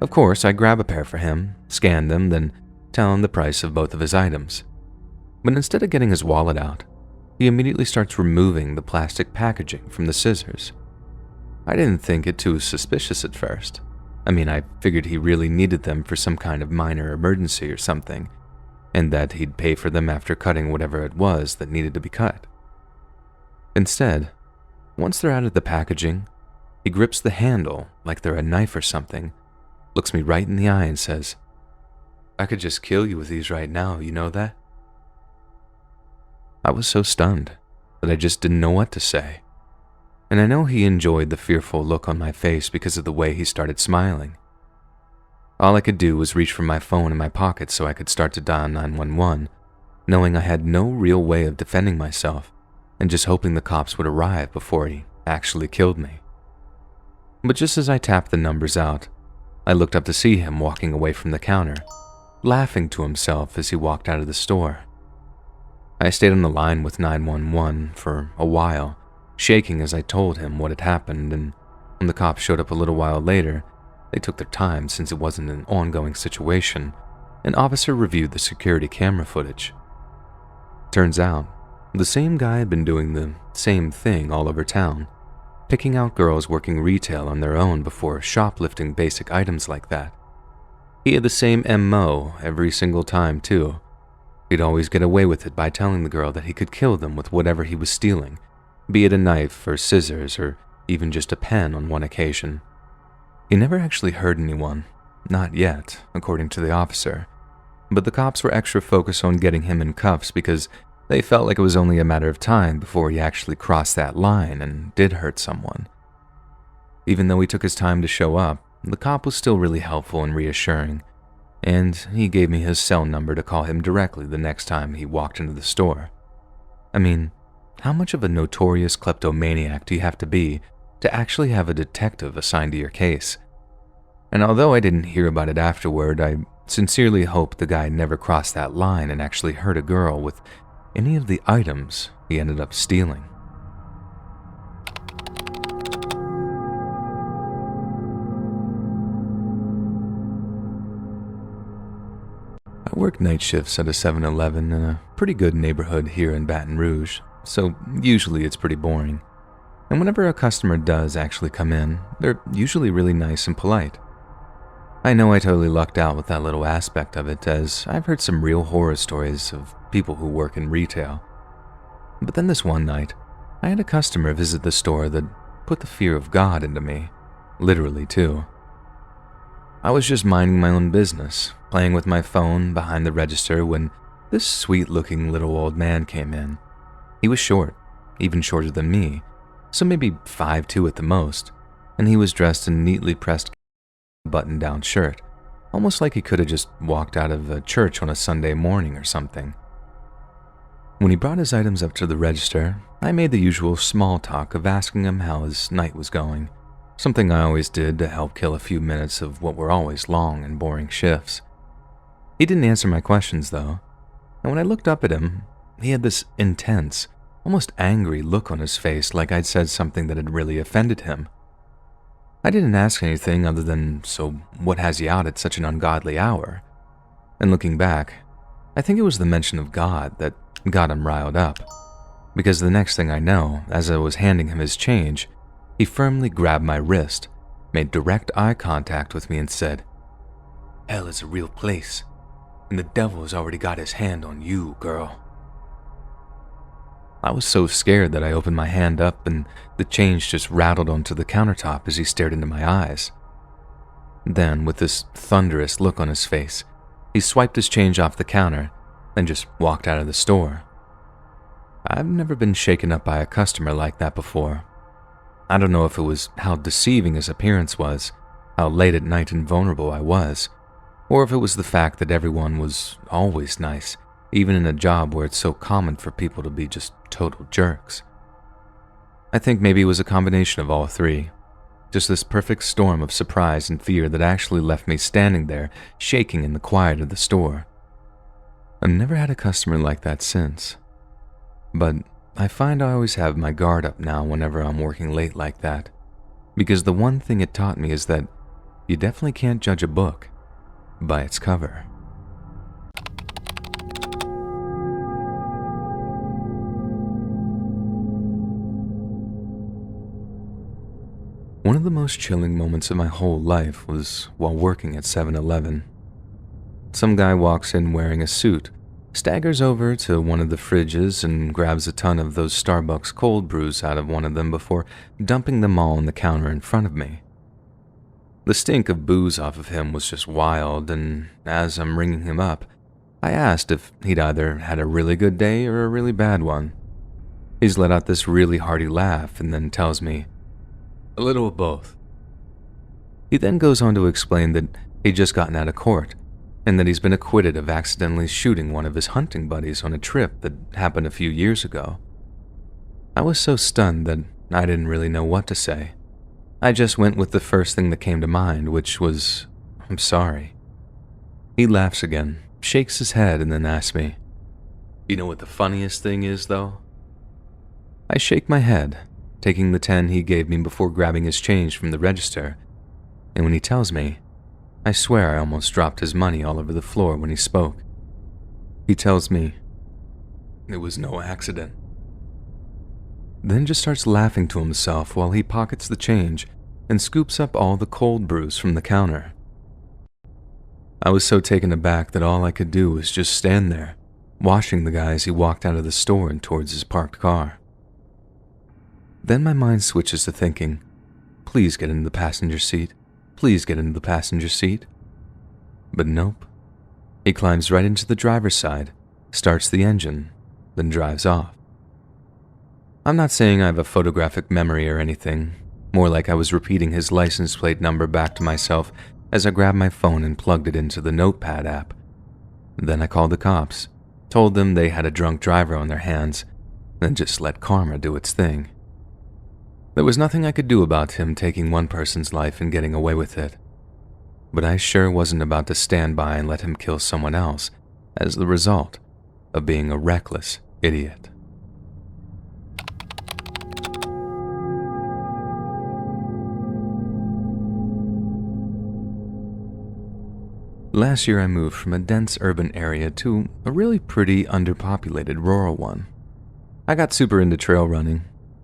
Of course, I grab a pair for him, scan them, then tell him the price of both of his items. But instead of getting his wallet out, he immediately starts removing the plastic packaging from the scissors. I didn't think it too suspicious at first. I figured he really needed them for some kind of minor emergency or something, and that he'd pay for them after cutting whatever it was that needed to be cut. Instead, once they're out of the packaging, he grips the handle like they're a knife or something, looks me right in the eye and says, "I could just kill you with these right now, you know that?" I was so stunned that I just didn't know what to say. And I know he enjoyed the fearful look on my face because of the way he started smiling. All I could do was reach for my phone in my pocket so I could start to dial 911, knowing I had no real way of defending myself and just hoping the cops would arrive before he actually killed me. But just as I tapped the numbers out, I looked up to see him walking away from the counter, laughing to himself as he walked out of the store. I stayed on the line with 911 for a while, shaking as I told him what had happened, and when the cops showed up a little while later, they took their time since it wasn't an ongoing situation. An officer reviewed the security camera footage. Turns out, the same guy had been doing the same thing all over town, picking out girls working retail on their own before shoplifting basic items like that. He had the same MO every single time too. He'd always get away with it by telling the girl that he could kill them with whatever he was stealing, be it a knife or scissors or even just a pen on one occasion. He never actually hurt anyone, not yet, according to the officer, but the cops were extra focused on getting him in cuffs because they felt like it was only a matter of time before he actually crossed that line and did hurt someone. Even though he took his time to show up, the cop was still really helpful and reassuring, and he gave me his cell number to call him directly the next time he walked into the store. How much of a notorious kleptomaniac do you have to be to actually have a detective assigned to your case? And although I didn't hear about it afterward, I sincerely hope the guy never crossed that line and actually hurt a girl with any of the items he ended up stealing. I work night shifts at a 7-Eleven in a pretty good neighborhood here in Baton Rouge, so usually it's pretty boring. And whenever a customer does actually come in, they're usually really nice and polite. I know I totally lucked out with that little aspect of it, as I've heard some real horror stories of people who work in retail. But then this one night, I had a customer visit the store that put the fear of God into me, literally too. I was just minding my own business, playing with my phone behind the register when this sweet-looking little old man came in. He was short, even shorter than me, so maybe 5'2" at the most, and he was dressed in neatly pressed button-down shirt, almost like he could have just walked out of a church on a Sunday morning or something. When he brought his items up to the register, I made the usual small talk of asking him how his night was going, something I always did to help kill a few minutes of what were always long and boring shifts. He didn't answer my questions though, and when I looked up at him, he had this intense, almost angry look on his face like I'd said something that had really offended him. I didn't ask anything other than, "So what has you out at such an ungodly hour?" And looking back, I think it was the mention of God that got him riled up. because the next thing I know, as I was handing him his change, he firmly grabbed my wrist, made direct eye contact with me and said, "Hell is a real place, and the devil has already got his hand on you, girl." I was so scared that I opened my hand up and the change just rattled onto the countertop as he stared into my eyes. Then, with this thunderous look on his face, he swiped his change off the counter and just walked out of the store. I've never been shaken up by a customer like that before. I don't know if it was how deceiving his appearance was, how late at night and vulnerable I was, or if it was the fact that everyone was always nice, even in a job where it's so common for people to be just total jerks. I think maybe it was a combination of all three. Just this perfect storm of surprise and fear that actually left me standing there, shaking in the quiet of the store. I've never had a customer like that since. But I find I always have my guard up now whenever I'm working late like that, because the one thing it taught me is that you definitely can't judge a book by its cover. One of the most chilling moments of my whole life was while working at 7-Eleven. Some guy walks in wearing a suit, staggers over to one of the fridges and grabs a ton of those Starbucks cold brews out of one of them before dumping them all on the counter in front of me. The stink of booze off of him was just wild, and as I'm ringing him up, I asked if he'd either had a really good day or a really bad one. He's let out this really hearty laugh and then tells me, "A little of both." He then goes on to explain that he'd just gotten out of court, and that he's been acquitted of accidentally shooting one of his hunting buddies on a trip that happened a few years ago. I was so stunned that I didn't really know what to say. I just went with the first thing that came to mind, which was, "I'm sorry." He laughs again, shakes his head, and then asks me, "You know what the funniest thing is, though?" I shake my head, taking the 10 he gave me before grabbing his change from the register, and when he tells me, I swear I almost dropped his money all over the floor when he spoke. He tells me, "It was no accident." Then just starts laughing to himself while he pockets the change and scoops up all the cold brews from the counter. I was so taken aback that all I could do was just stand there, watching the guy as he walked out of the store and towards his parked car. Then my mind switches to thinking, please get into the passenger seat. Please get into the passenger seat. But nope. He climbs right into the driver's side, starts the engine, then drives off. I'm not saying I have a photographic memory or anything, more like I was repeating his license plate number back to myself as I grabbed my phone and plugged it into the Notepad app. Then I called the cops, told them they had a drunk driver on their hands, then just let karma do its thing. There was nothing I could do about him taking one person's life and getting away with it. But I sure wasn't about to stand by and let him kill someone else as the result of being a reckless idiot. Last year I moved from a dense urban area to a really pretty underpopulated rural one. I got super into trail running.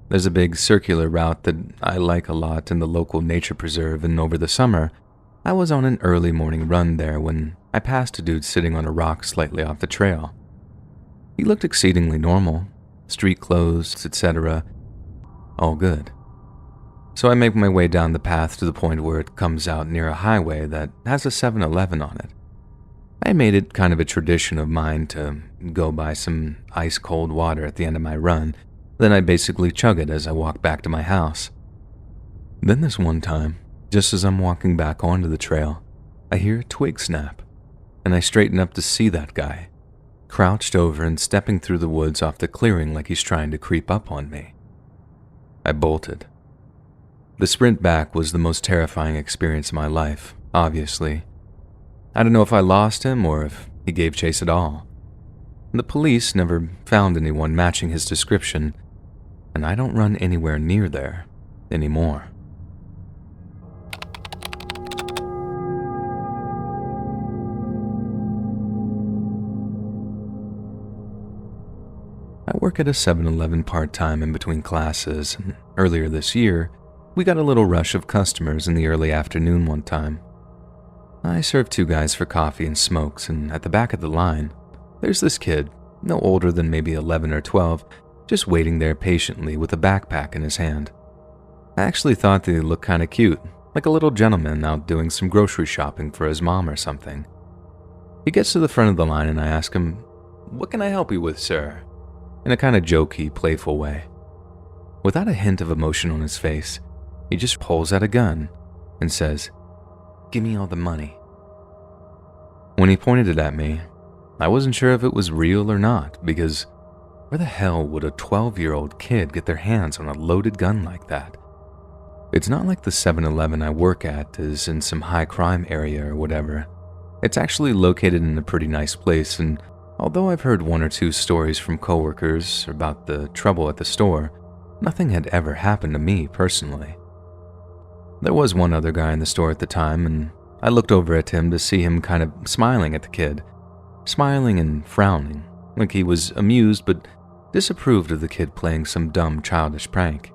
There's a big circular route that I like a lot in the local nature preserve, and over the summer, I was on an early morning run there when I passed a dude sitting on a rock slightly off the trail. He looked exceedingly normal, street clothes, etc. All good. So I make my way down the path to the point where it comes out near a highway that has a 7-Eleven on it. I made it kind of a tradition of mine to go buy some ice-cold water at the end of my run. Then I basically chug it as I walk back to my house. Then this one time, just as I'm walking back onto the trail, I hear a twig snap, and I straighten up to see that guy, crouched over and stepping through the woods off the clearing like he's trying to creep up on me. I bolted. The sprint back was the most terrifying experience of my life, obviously. I don't know if I lost him or if he gave chase at all. The police never found anyone matching his description, and I don't run anywhere near there anymore. I work at a 7-Eleven part-time in between classes, and earlier this year, we got a little rush of customers in the early afternoon one time. I served 2 guys for coffee and smokes, and at the back of the line, there's this kid, no older than maybe 11 or 12, just waiting there patiently with a backpack in his hand. I actually thought that he looked kind of cute, like a little gentleman out doing some grocery shopping for his mom or something. He gets to the front of the line and I ask him, "What can I help you with, sir?" in a kind of jokey, playful way. Without a hint of emotion on his face, he just pulls out a gun and says, "Give me all the money." When he pointed it at me, I wasn't sure if it was real or not, because where the hell would a 12-year-old kid get their hands on a loaded gun like that? It's not like the 7-Eleven I work at is in some high-crime area or whatever. It's actually located in a pretty nice place, and although I've heard 1 or 2 stories from coworkers about the trouble at the store, nothing had ever happened to me personally. There was one other guy in the store at the time, and I looked over at him to see him kind of smiling at the kid. Smiling and frowning, like he was amused but disapproved of the kid playing some dumb childish prank.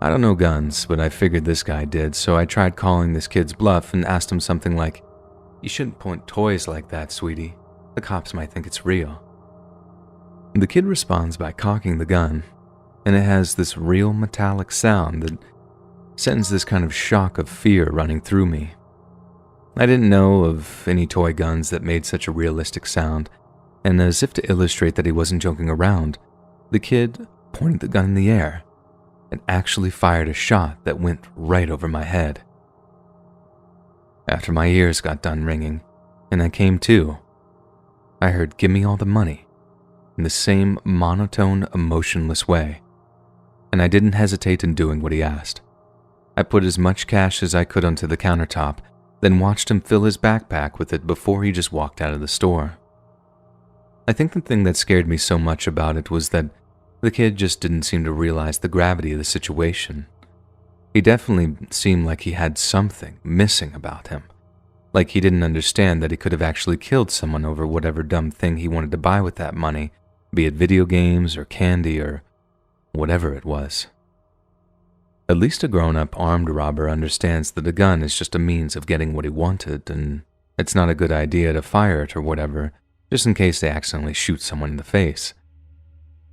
I don't know guns, but I figured this guy did, so I tried calling this kid's bluff and asked him something like, "You shouldn't point toys like that, sweetie. The cops might think it's real." The kid responds by cocking the gun, and it has this real metallic sound that sends this kind of shock of fear running through me. I didn't know of any toy guns that made such a realistic sound, and as if to illustrate that he wasn't joking around, the kid pointed the gun in the air and actually fired a shot that went right over my head. After my ears got done ringing, and I came to, I heard "Give me all the money" in the same monotone, emotionless way, and I didn't hesitate in doing what he asked. I put as much cash as I could onto the countertop, then watched him fill his backpack with it before he just walked out of the store. I think the thing that scared me so much about it was that the kid just didn't seem to realize the gravity of the situation. He definitely seemed like he had something missing about him, like he didn't understand that he could have actually killed someone over whatever dumb thing he wanted to buy with that money, be it video games or candy or whatever it was. At least a grown-up armed robber understands that a gun is just a means of getting what he wanted, and it's not a good idea to fire it or whatever, just in case they accidentally shoot someone in the face.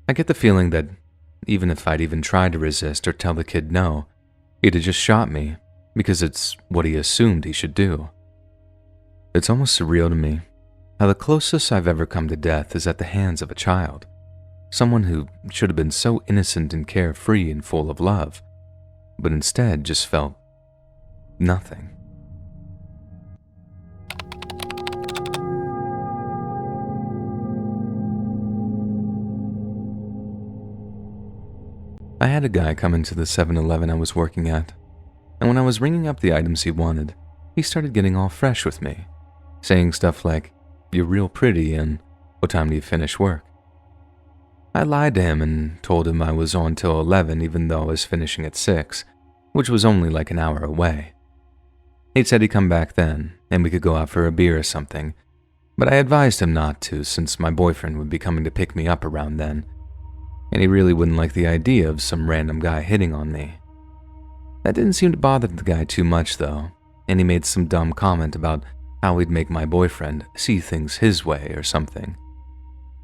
I get the feeling that even if I'd even tried to resist or tell the kid no, he'd have just shot me, because it's what he assumed he should do. It's almost surreal to me how the closest I've ever come to death is at the hands of a child, someone who should have been so innocent and carefree and full of love, but instead just felt nothing. I had a guy come into the 7-Eleven I was working at, and when I was ringing up the items he wanted, he started getting all fresh with me, saying stuff like, "You're real pretty," and "What time do you finish work?" I lied to him and told him I was on till 11 even though I was finishing at 6, which was only like an hour away. He said he'd come back then, and we could go out for a beer or something, but I advised him not to since my boyfriend would be coming to pick me up around then, and he really wouldn't like the idea of some random guy hitting on me. That didn't seem to bother the guy too much though, and he made some dumb comment about how he'd make my boyfriend see things his way or something.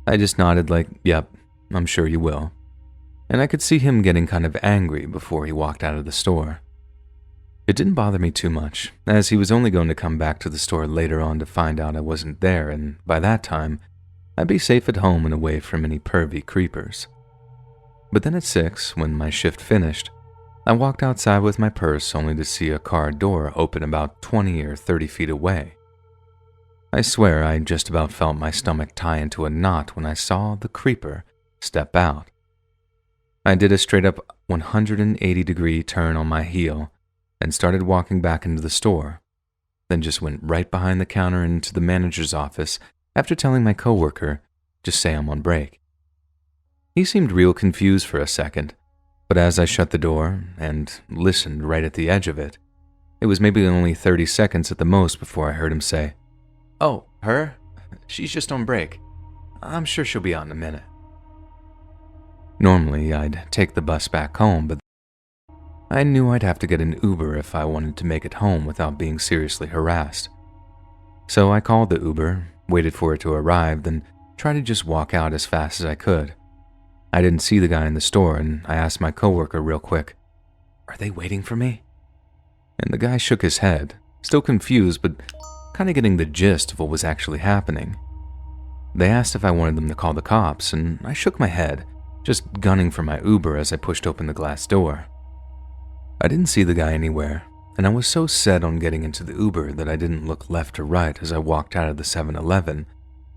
I just nodded like, "Yep, I'm sure you will," and I could see him getting kind of angry before he walked out of the store. It didn't bother me too much, as he was only going to come back to the store later on to find out I wasn't there, and by that time, I'd be safe at home and away from any pervy creepers. But then at 6, when my shift finished, I walked outside with my purse only to see a car door open about 20 or 30 feet away. I swear I just about felt my stomach tie into a knot when I saw the creeper step out. I did a straight-up 180-degree turn on my heel and started walking back into the store, then just went right behind the counter into the manager's office after telling my coworker, "Just say I'm on break." He seemed real confused for a second, but as I shut the door and listened right at the edge of it, it was maybe only 30 seconds at the most before I heard him say, "Oh, her? She's just on break. I'm sure she'll be out in a minute." Normally, I'd take the bus back home, but I knew I'd have to get an Uber if I wanted to make it home without being seriously harassed. So I called the Uber, waited for it to arrive, then tried to just walk out as fast as I could. I didn't see the guy in the store, and I asked my coworker real quick, "Are they waiting for me?" And the guy shook his head, still confused, but kind of getting the gist of what was actually happening. They asked if I wanted them to call the cops, and I shook my head, just gunning for my Uber as I pushed open the glass door. I didn't see the guy anywhere, and I was so set on getting into the Uber that I didn't look left or right as I walked out of the 7-Eleven,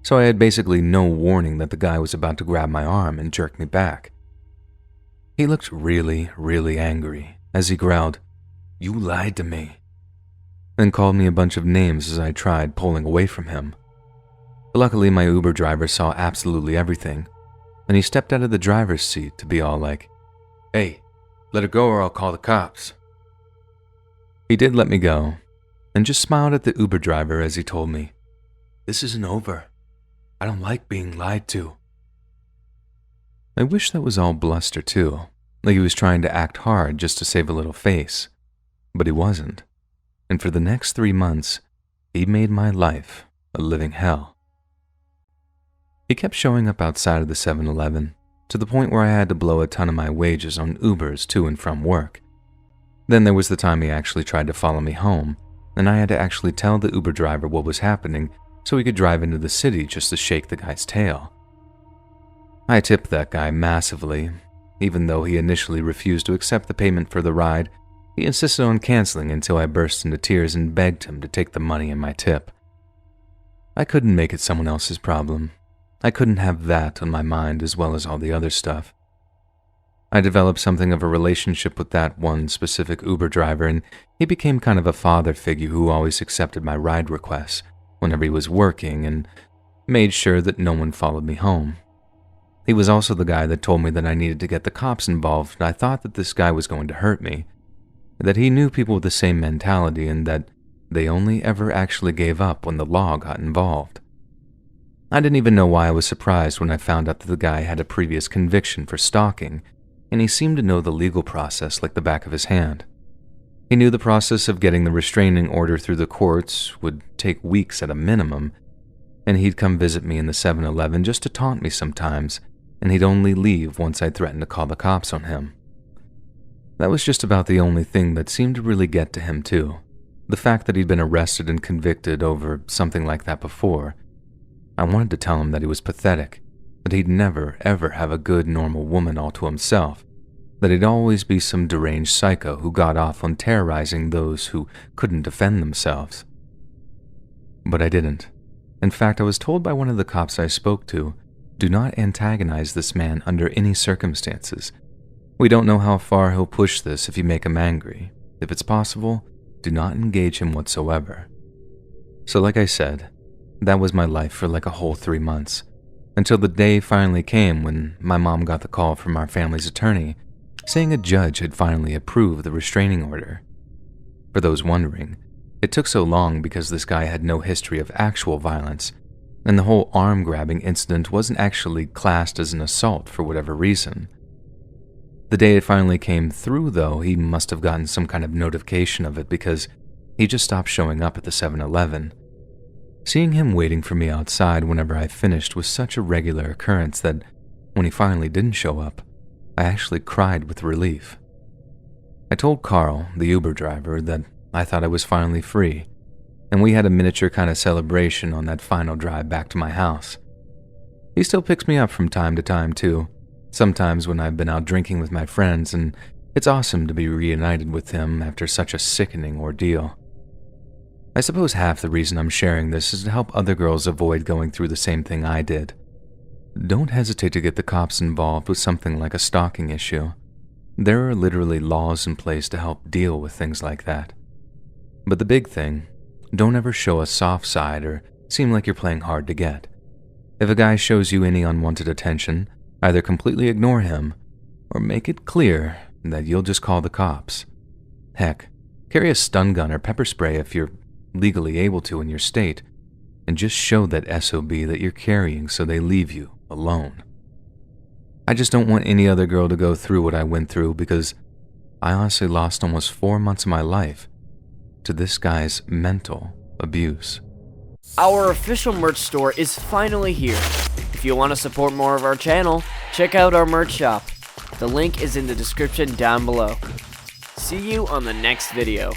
so I had basically no warning that the guy was about to grab my arm and jerk me back. He looked really, really angry as he growled, "You lied to me," and called me a bunch of names as I tried pulling away from him. Luckily, my Uber driver saw absolutely everything, and he stepped out of the driver's seat to be all like, "Hey, let her go or I'll call the cops." He did let me go, and just smiled at the Uber driver as he told me, "This isn't over. I don't like being lied to." I wish that was all bluster too, like he was trying to act hard just to save a little face, but he wasn't. And for the next 3 months, he made my life a living hell. He kept showing up outside of the 7-Eleven, to the point where I had to blow a ton of my wages on Ubers to and from work. Then there was the time he actually tried to follow me home, and I had to actually tell the Uber driver what was happening so he could drive into the city just to shake the guy's tail. I tipped that guy massively. Even though he initially refused to accept the payment for the ride, he insisted on canceling until I burst into tears and begged him to take the money and my tip. I couldn't make it someone else's problem. I couldn't have that on my mind as well as all the other stuff. I developed something of a relationship with that one specific Uber driver, and he became kind of a father figure who always accepted my ride requests whenever he was working and made sure that no one followed me home. He was also the guy that told me that I needed to get the cops involved. I thought that this guy was going to hurt me, that he knew people with the same mentality and that they only ever actually gave up when the law got involved. I didn't even know why I was surprised when I found out that the guy had a previous conviction for stalking, and he seemed to know the legal process like the back of his hand. He knew the process of getting the restraining order through the courts would take weeks at a minimum, and he'd come visit me in the 7-Eleven just to taunt me sometimes, and he'd only leave once I threatened to call the cops on him. That was just about the only thing that seemed to really get to him too, the fact that he'd been arrested and convicted over something like that before. I wanted to tell him that he was pathetic, that he'd never, ever have a good, normal woman all to himself, that he'd always be some deranged psycho who got off on terrorizing those who couldn't defend themselves. But I didn't. In fact, I was told by one of the cops I spoke to, "Do not antagonize this man under any circumstances. We don't know how far he'll push this if you make him angry. If it's possible, do not engage him whatsoever." So like I said, that was my life for like a whole 3 months, until the day finally came when my mom got the call from our family's attorney saying a judge had finally approved the restraining order. For those wondering, it took so long because this guy had no history of actual violence, and the whole arm-grabbing incident wasn't actually classed as an assault for whatever reason. The day it finally came through, though, he must have gotten some kind of notification of it because he just stopped showing up at the 7-Eleven. Seeing him waiting for me outside whenever I finished was such a regular occurrence that when he finally didn't show up, I actually cried with relief. I told Carl, the Uber driver, that I thought I was finally free, and we had a miniature kind of celebration on that final drive back to my house. He still picks me up from time to time too, sometimes when I've been out drinking with my friends, and it's awesome to be reunited with him after such a sickening ordeal. I suppose half the reason I'm sharing this is to help other girls avoid going through the same thing I did. Don't hesitate to get the cops involved with something like a stalking issue. There are literally laws in place to help deal with things like that. But the big thing, don't ever show a soft side or seem like you're playing hard to get. If a guy shows you any unwanted attention, either completely ignore him or make it clear that you'll just call the cops. Heck, carry a stun gun or pepper spray if you're legally able to in your state, and just show that SOB that you're carrying so they leave you alone. I just don't want any other girl to go through what I went through because I honestly lost almost 4 months of my life to this guy's mental abuse. Our official merch store is finally here. If you want to support more of our channel, check out our merch shop. The link is in the description down below. See you on the next video.